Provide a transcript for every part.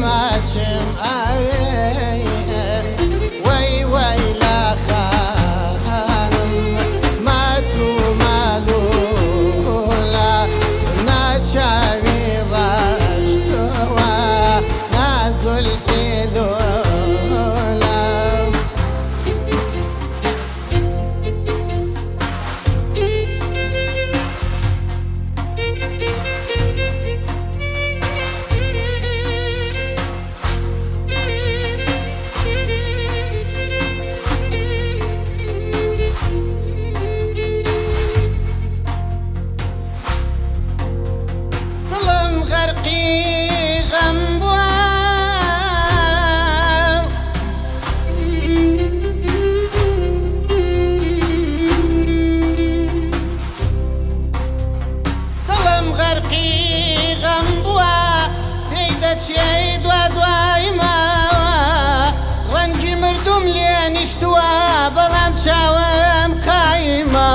ماچم ئاوێ وەی وەی لا خانم مات و مالولا ناچاوی ڕاشتووە نازولفی لۆلام ڕەنگی مردوم لێ نیشتووە بەڵام چاوم قایمە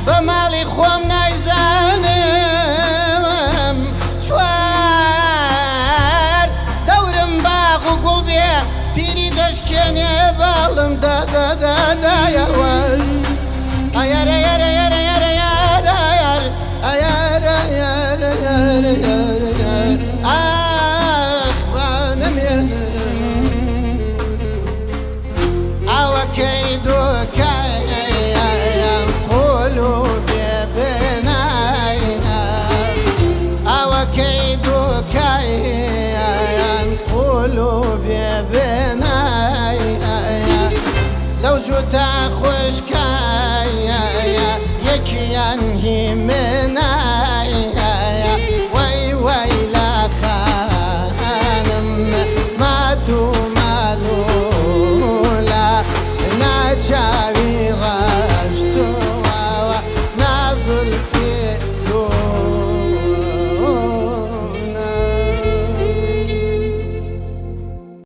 بەماڵی خۆم نایزانم چوار دەورم باغ و گوڵ بێ پیری دەشکێنێ باڵم دادایەوە ئەیار ئەیار ئەیار ئەیار ئەیار ئەیار ئەیار ئەیار ئەیار ئاخ بانەمێنم ئاوەکەی دووکایە لو جوتا خوشکایە یەکیان